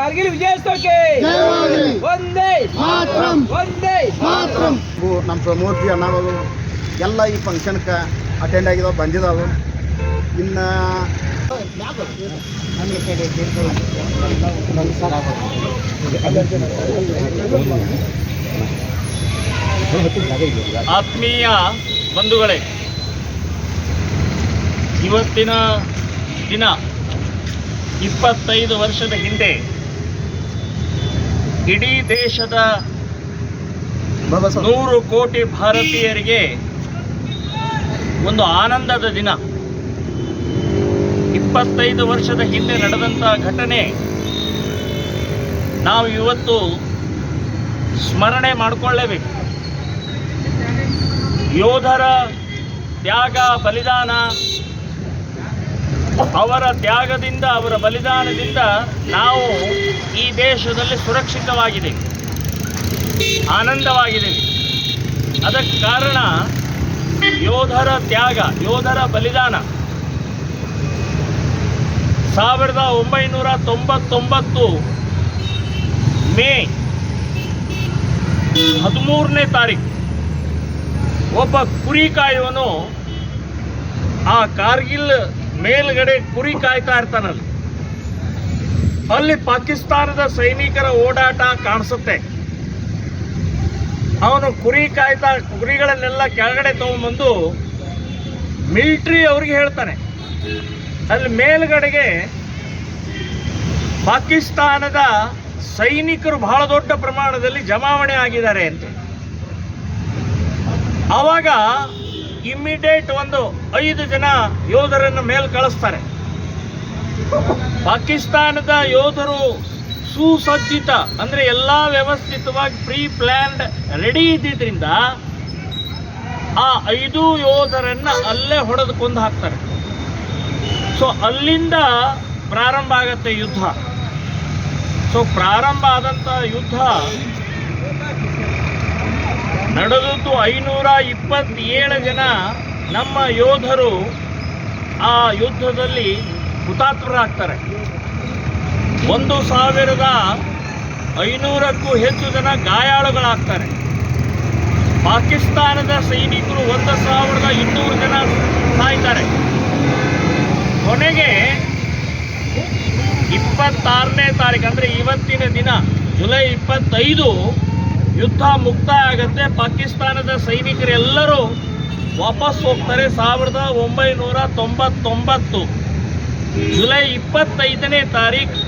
ಕಾರ್ಗಿಲ್ ವಿಜಯೋತ್ಸವಕ್ಕೆ ಒಂದೇ ಒಂದೇ ನಮ್ಮ ಮೂರ್ತಿ ಅನ್ನೋದು ಎಲ್ಲ ಈ ಫಂಕ್ಷನ್ಗೆ ಅಟೆಂಡ್ ಆಗಿದಾವೆ ಬಂದಿದ್ದಾವೆ. ಇನ್ನು ಆತ್ಮೀಯ ಬಂಧುಗಳೇ, ಇವತ್ತಿನ ದಿನ 25 ವರ್ಷದ ಹಿಂದೆ ಇಡೀ ದೇಶದ 100 ಕೋಟಿ ಭಾರತೀಯರಿಗೆ ಒಂದು ಆನಂದದ ದಿನ. 25 ವರ್ಷದ ಹಿಂದೆ ನಡೆದಂಥ ಘಟನೆ ನಾವು ಇವತ್ತು ಸ್ಮರಣೆ ಮಾಡಿಕೊಳ್ಳಲೇಬೇಕು. ಯೋಧರ ತ್ಯಾಗ ಬಲಿದಾನ, ಅವರ ತ್ಯಾಗದಿಂದ ಅವರ ಬಲಿದಾನದಿಂದ ನಾವು ಈ ದೇಶದಲ್ಲಿ ಸುರಕ್ಷಿತವಾಗಿದ್ದೇವೆ, ಆನಂದವಾಗಿದ್ದೇವೆ. ಅದಕ್ಕೆ ಕಾರಣ ಯೋಧರ ತ್ಯಾಗ, ಯೋಧರ ಬಲಿದಾನ. 1999 ಮೇ 13ನೇ ತಾರೀಕು ಒಬ್ಬ ಕುರಿ ಕಾಯುವನು ಆ ಕಾರ್ಗಿಲ್ ಮೇಲ್ಗಡೆ ಕುರಿ ಕಾಯ್ತಾ ಇರ್ತಾನಲ್ಲಿ. ಅಲ್ಲಿ ಪಾಕಿಸ್ತಾನದ ಸೈನಿಕರ ಓಡಾಟ ಕಾಣಿಸುತ್ತೆ. ಅವನು ಕುರಿ ಕಾಯ್ತಾ ಕುರಿಗಳನ್ನೆಲ್ಲ ಕೆಳಗಡೆ ತಗೊಂಡ್ಬಂದು ಮಿಲಿಟ್ರಿ ಅವ್ರಿಗೆ ಹೇಳ್ತಾನೆ. ಅಲ್ಲಿ ಮೇಲ್ಗಡೆಗೆ ಪಾಕಿಸ್ತಾನದ ಸೈನಿಕರು ಬಹಳ ದೊಡ್ಡ ಪ್ರಮಾಣದಲ್ಲಿ ಜಮಾವಣೆ ಆಗಿದ್ದಾರೆ ಅಂತ. ಆವಾಗ ಇಮ್ಮಿಡಿಯೇಟ್ ಒಂದು 5 ಜನ ಯೋಧರನ್ನು ಮೇಲೆ ಕಳಿಸ್ತಾರೆ. ಪಾಕಿಸ್ತಾನದ ಯೋಧರು ಸುಸಜ್ಜಿತ, ಅಂದರೆ ಎಲ್ಲ ವ್ಯವಸ್ಥಿತವಾಗಿ ಪ್ರೀ ಪ್ಲ್ಯಾನ್ಡ್ ರೆಡಿ ಇದ್ದಿದ್ದರಿಂದ ಆ 5 ಯೋಧರನ್ನ ಅಲ್ಲೇ ಹೊಡೆದು ಕೊಂದು ಹಾಕ್ತಾರೆ. ಸೊ ಅಲ್ಲಿಂದ ಪ್ರಾರಂಭ ಆಗತ್ತೆ ಯುದ್ಧ. ಸೊ ಪ್ರಾರಂಭ ಆದಂಥ ಯುದ್ಧ ನಡೆದದ್ದು 527 ಜನ ನಮ್ಮ ಯೋಧರು ಆ ಯುದ್ಧದಲ್ಲಿ ಹುತಾತ್ಮರಾಗ್ತಾರೆ. 1500ಕ್ಕೂ ಹೆಚ್ಚು ಜನ ಗಾಯಾಳುಗಳಾಗ್ತಾರೆ. ಪಾಕಿಸ್ತಾನದ ಸೈನಿಕರು 1200 ಜನ ಸಾಯ್ತಾರೆ. ಕೊನೆಗೆ 26ನೇ ತಾರೀಕು ಅಂದರೆ ಇವತ್ತಿನ ದಿನ ಜುಲೈ 25 ಯುದ್ಧ ಮುಕ್ತಾಯ ಆಗುತ್ತೆ. ಪಾಕಿಸ್ತಾನದ ಸೈನಿಕರೆಲ್ಲರೂ ವಾಪಸ್ ಹೋಗ್ತಾರೆ. 1999 ಜುಲೈ 25ನೇ ತಾರೀಕು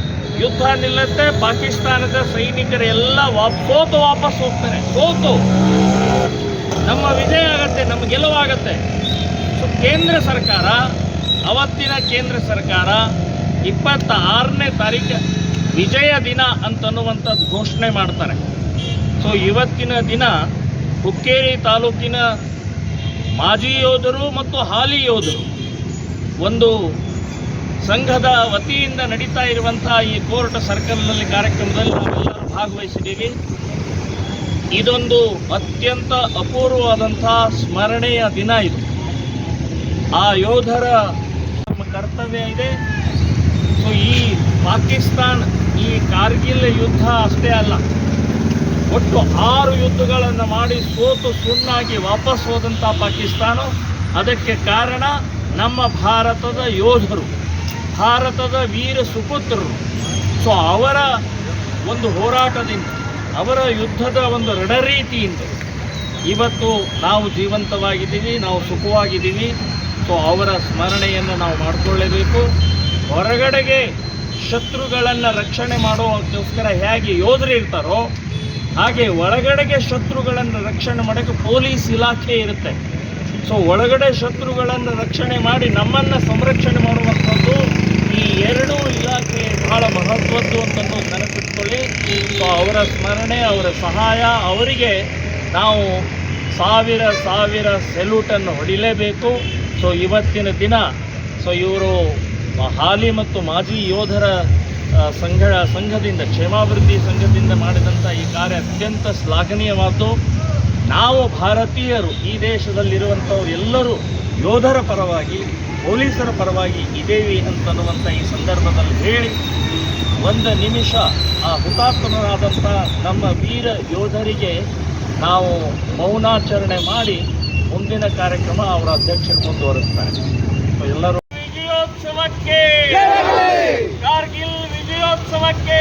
ಯುದ್ಧ ನಿಲ್ಲುತ್ತೆ. ಪಾಕಿಸ್ತಾನದ ಸೈನಿಕರೆಲ್ಲ ಸೋತು ವಾಪಸ್ ಹೋಗ್ತಾರೆ. ಸೋತು ನಮ್ಮ ವಿಜಯ ಆಗತ್ತೆ, ನಮ್ಮ ಗೆಲುವಾಗತ್ತೆ. ಸೊ ಕೇಂದ್ರ ಸರ್ಕಾರ, ಅವತ್ತಿನ ಕೇಂದ್ರ ಸರ್ಕಾರ 26ನೇ ತಾರೀಕು ವಿಜಯ ದಿನ ಅಂತನ್ನುವಂಥದ್ದು ಘೋಷಣೆ ಮಾಡ್ತಾರೆ. ಸೊ ಇವತ್ತಿನ ದಿನ ಹುಕ್ಕೇರಿ ತಾಲೂಕಿನ ಮಾಜಿ ಯೋಧರು ಮತ್ತು ಹಾಲಿ ಯೋಧರು ಒಂದು ಸಂಘದ ವತಿಯಿಂದ ನಡೀತಾ ಇರುವಂಥ ಈ ಕೋರ್ಟ್ ಸರ್ಕಲ್ನಲ್ಲಿ ಕಾರ್ಯಕ್ರಮದಲ್ಲಿ ನಾವೆಲ್ಲರೂ ಭಾಗವಹಿಸಿದ್ದೀವಿ. ಇದೊಂದು ಅತ್ಯಂತ ಅಪೂರ್ವವಾದಂಥ ಸ್ಮರಣೆಯ ದಿನ ಇದು. ಆ ಯೋಧರ ನಮ್ಮ ಕರ್ತವ್ಯ ಇದೆ. ಸೊ ಈ ಪಾಕಿಸ್ತಾನ ಈ ಕಾರ್ಗಿಲ್ ಯುದ್ಧ ಅಷ್ಟೇ ಅಲ್ಲ, ಒಟ್ಟು 6 ಯುದ್ಧಗಳನ್ನು ಮಾಡಿ ಸೋತು ಸುಣ್ಣಾಗಿ ವಾಪಸ್ ಹೋದಂಥ ಪಾಕಿಸ್ತಾನ. ಅದಕ್ಕೆ ಕಾರಣ ನಮ್ಮ ಭಾರತದ ಯೋಧರು, ಭಾರತದ ವೀರ ಸುಪುತ್ರರು. ಸೊ ಅವರ ಒಂದು ಹೋರಾಟದಿಂದ, ಅವರ ಯುದ್ಧದ ಒಂದು ರಣರೀತಿಯಿಂದ ಇವತ್ತು ನಾವು ಜೀವಂತವಾಗಿದ್ದೀವಿ, ನಾವು ಸುಖವಾಗಿದ್ದೀವಿ. ಸೊ ಅವರ ಸ್ಮರಣೆಯನ್ನು ನಾವು ಮಾಡಿಕೊಳ್ಳಲೇಬೇಕು. ಹೊರಗಡೆಗೆ ಶತ್ರುಗಳನ್ನು ರಕ್ಷಣೆ ಮಾಡೋದಕ್ಕೋಸ್ಕರ ಹೇಗೆ ಯೋಧರು ಇರ್ತಾರೋ ಹಾಗೆ ಒಳಗಡೆಗೆ ಶತ್ರುಗಳನ್ನು ರಕ್ಷಣೆ ಮಾಡೋಕ್ಕೆ ಪೊಲೀಸ್ ಇಲಾಖೆ ಇರುತ್ತೆ. ಸೊ ಒಳಗಡೆ ಶತ್ರುಗಳನ್ನು ರಕ್ಷಣೆ ಮಾಡಿ ನಮ್ಮನ್ನು ಸಂರಕ್ಷಣೆ ಮಾಡುವಂಥದ್ದು ಈ 2 ಇಲಾಖೆ ಬಹಳ ಮಹತ್ವದ್ದು ಅಂತಂದು ನೆನಪಿಟ್ಕೊಳ್ಳಿ. ಸೊ ಅವರ ಸ್ಮರಣೆ, ಅವರ ಸಹಾಯ, ಅವರಿಗೆ ನಾವು ಸಾವಿರ ಸೆಲ್ಯೂಟನ್ನು ಹೊಡಿಲೇಬೇಕು. ಸೊ ಇವತ್ತಿನ ದಿನ ಸೊ ಇವರು ಹಾಲಿ ಮತ್ತು ಮಾಜಿ ಯೋಧರ ಸಂಘದಿಂದ, ಕ್ಷೇಮಾಭಿವೃದ್ಧಿ ಸಂಘದಿಂದ ಮಾಡಿದಂಥ ಈ ಕಾರ್ಯ ಅತ್ಯಂತ ಶ್ಲಾಘನೀಯವಾದ್ದು. ನಾವು ಭಾರತೀಯರು ಈ ದೇಶದಲ್ಲಿರುವಂಥವ್ರು ಎಲ್ಲರೂ ಯೋಧರ ಪರವಾಗಿ, ಪೊಲೀಸರ ಪರವಾಗಿ ಇದ್ದೇವೆ ಅಂತನ್ನುವಂಥ ಈ ಸಂದರ್ಭದಲ್ಲಿ ಹೇಳಿ ಒಂದು ನಿಮಿಷ ಆ ಹುತಾತ್ಮರಾದಂಥ ನಮ್ಮ ವೀರ ಯೋಧರಿಗೆ ನಾವು ಮೌನಾಚರಣೆ ಮಾಡಿ ಮುಂದಿನ ಕಾರ್ಯಕ್ರಮ ಅವರ ಅಧ್ಯಕ್ಷರು ಮುಂದುವರಿಸ್ತಾರೆ. ಎಲ್ಲರೂ ವಿಜಯೋತ್ಸವಕ್ಕೆ, ಕಾರ್ಗಿಲ್ ವಿಜಯೋತ್ಸವಕ್ಕೆ